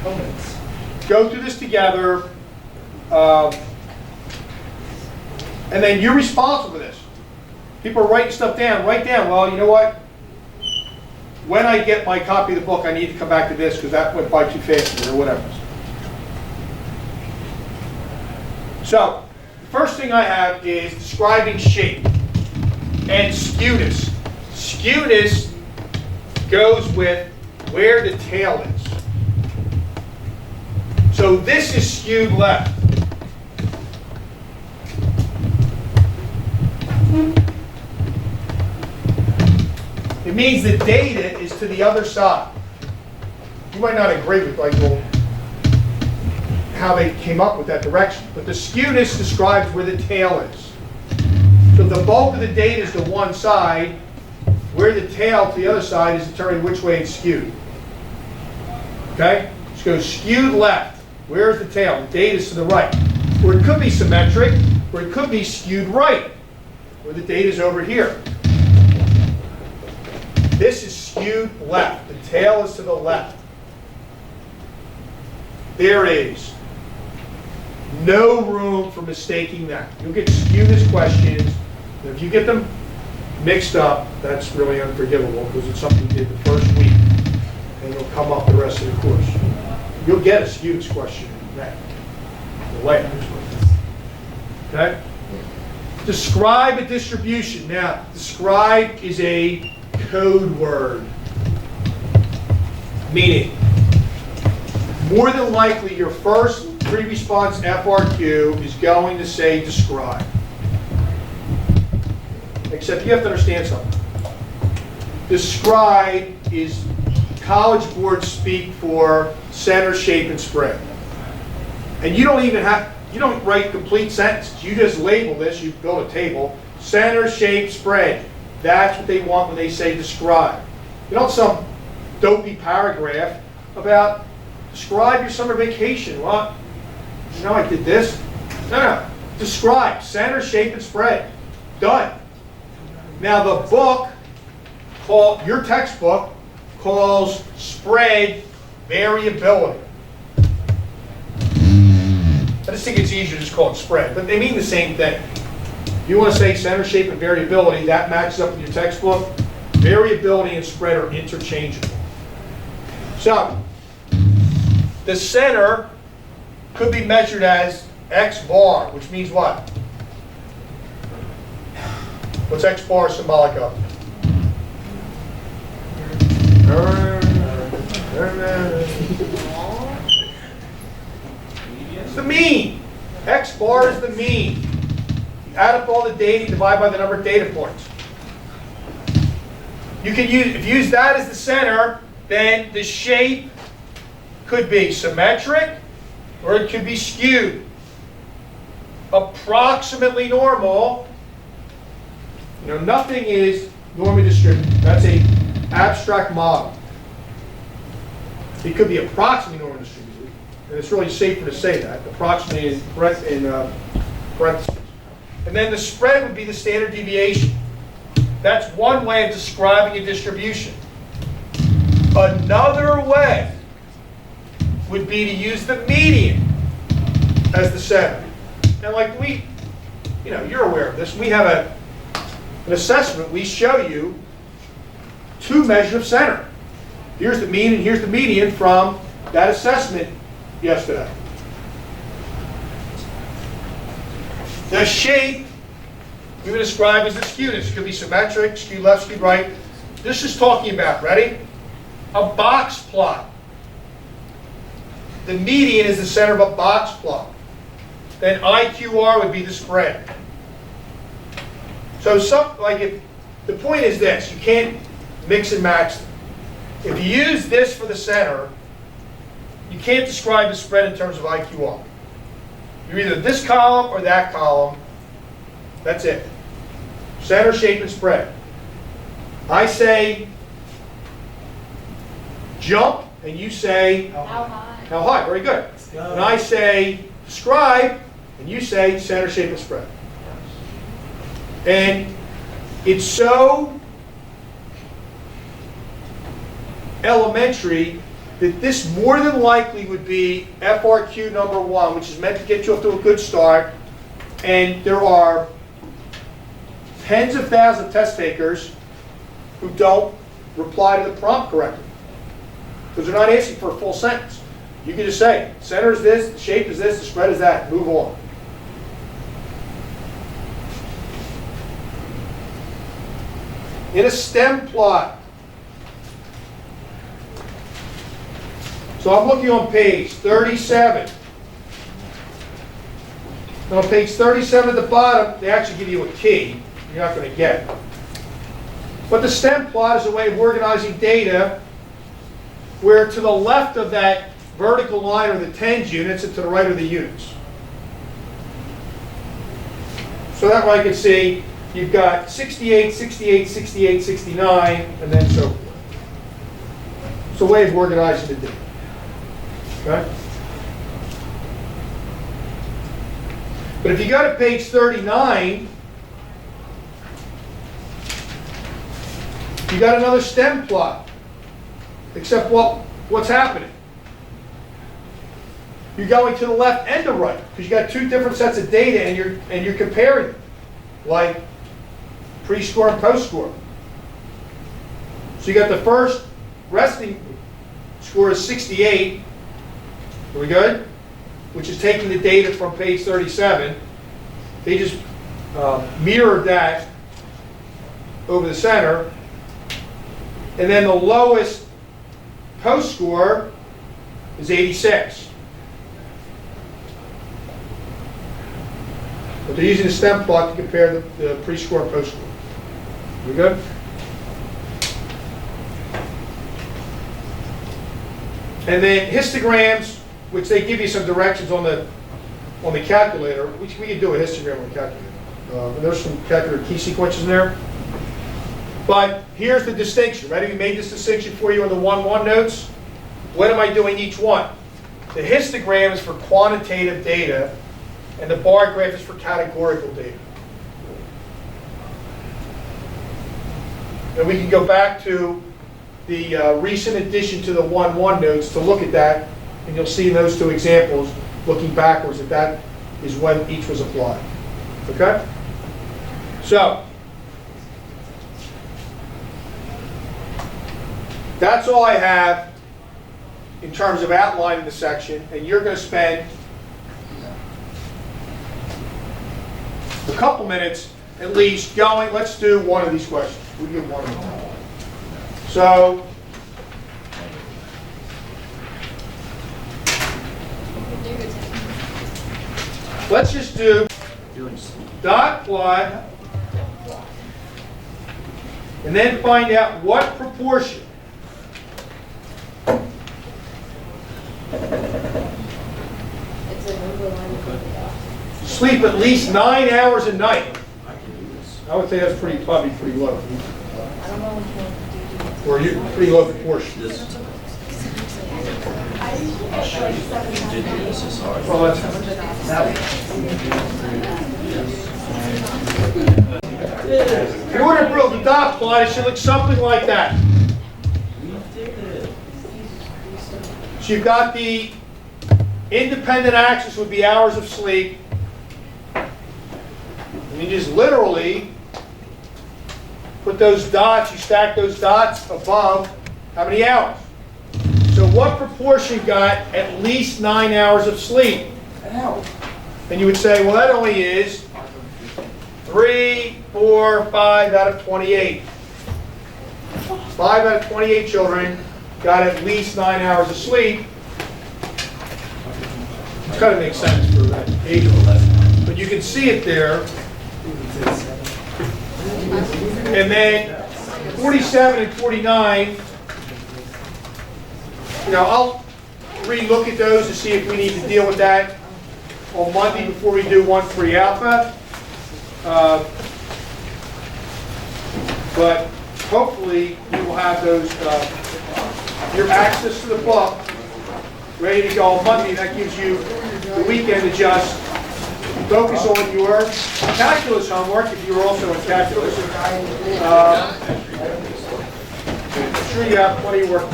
components. Go through this together, and then you're responsible for this. People are writing stuff down. Write down, well, you know what? When I get my copy of the book, I need to come back to this because that went by too fast or whatever. So, the first thing I have is describing shape and skewness. Skewness goes with where the tail is. So this is skewed left. It means the data is to the other side. You might not agree with how they came up with that direction, but the skewness describes where the tail is. So if the bulk of the data is to one side, where the tail to the other side is determining which way it's skewed. Okay? Just go skewed left. Where's the tail? The data is to the right. Or it could be symmetric, or it could be skewed right, where the data is over here. This is skewed left. The tail is to the left. There is no room for mistaking that. You'll get skewness questions. And if you get them mixed up, that's really unforgivable because it's something you did the first week and it'll come up the rest of the course. You'll get a skewness question that the later. Okay? Describe a distribution. Now, describe is a code word. Meaning, more than likely your first pre-response FRQ is going to say describe. Except you have to understand something. Describe is College Board speak for center, shape, and spread. And you don't even have, you don't write complete sentences. You just label this, you build a table, center, shape, spread. That's what they want when they say describe. You don't some dopey paragraph about describe your summer vacation. Well, you know I did this. No. Describe, center, shape, and spread. Done. Now the book, your textbook, calls spread variability. I just think it's easier to just call it spread, but they mean the same thing. You want to say center, shape, and variability, that matches up with your textbook. Variability and spread are interchangeable. So, the center could be measured as X bar, which means what? What's X bar symbolic of? It's the mean. X bar is the mean. You add up all the data, you divide by the number of data points. You can use, if you use that as the center, then the shape could be symmetric or it could be skewed. Approximately normal. You know, nothing is normally distributed. That's an abstract model. It could be approximately normally distributed, and it's really safer to say that. Approximately in parentheses. And then the spread would be the standard deviation. That's one way of describing a distribution. Another way would be to use the median as the center. And like you're aware of this, we have an assessment, we show you two measures of center. Here's the mean and here's the median from that assessment yesterday. The shape we would describe as the skewness. It could be symmetric, skewed left, skewed right. This is talking about, ready? A box plot. The median is the center of a box plot. Then IQR would be the spread. So the point is this, you can't mix and match them. If you use this for the center, you can't describe the spread in terms of IQR. You're either this column or that column. That's it. Center, shape, and spread. I say jump, and you say How high? how high. Very good. And I say describe, and you say center, shape, and spread. And it's so elementary that this more than likely would be FRQ number 1, which is meant to get you off to a good start, and there are tens of thousands of test takers who don't reply to the prompt correctly, because they're not asking for a full sentence. You can just say, center is this, the shape is this, the spread is that, move on. In a stem plot, so I'm looking on page 37. Now on page 37 at the bottom, they actually give you a key you're not going to get. But the stem plot is a way of organizing data where to the left of that vertical line are the tens units and to the right are the units. So that way I can see you've got 68, 68, 68, 69, and then so forth. It's a way of organizing the data. Okay? But if you go to page 39, you got another stem plot. Except what's happening? You're going to the left and the right because you got two different sets of data and you're comparing them, like pre-score and post-score. So you got the first resting score is 68. Are we good? Which is taking the data from page 37. They just mirrored that over the center. And then the lowest post score is 86. But they're using the stem plot to compare the pre-score and post-score. We good? And then histograms, which they give you some directions on the calculator. We can do a histogram on the calculator. And there's some calculator key sequences in there. But here's the distinction. Ready? We made this distinction for you in the 1-1 notes. What am I doing each one? The histogram is for quantitative data, and the bar graph is for categorical data. And we can go back to the recent addition to the 1-1 notes to look at that, and you'll see in those two examples, looking backwards, that is when each was applied. Okay? So, that's all I have in terms of outlining the section, and you're going to spend a couple minutes at least going, let's do one of these questions. We do one of them. So, let's just do dot plot and then find out what proportion sleep at least 9 hours a night. I would say that's probably pretty low. Or you're pretty low proportion. Well, in order to build the dot plot, it should look something like that. So you've got the independent axis would be hours of sleep. And you just literally put those dots, you stack those dots above how many hours. So what proportion got at least 9 hours of sleep? And you would say, well, that only is 3, 4, 5 out of 28. 5 out of 28 children got at least 9 hours of sleep. It kind of makes sense for that age of 11. But you can see it there. And then 47 and 49, I'll re-look at those to see if we need to deal with that on Monday before we do 1-3 alpha. But hopefully you will have those, your access to the book ready to go on Monday. That gives you the weekend to just focus on your calculus homework if you're also in calculus. I'm sure you have plenty of work.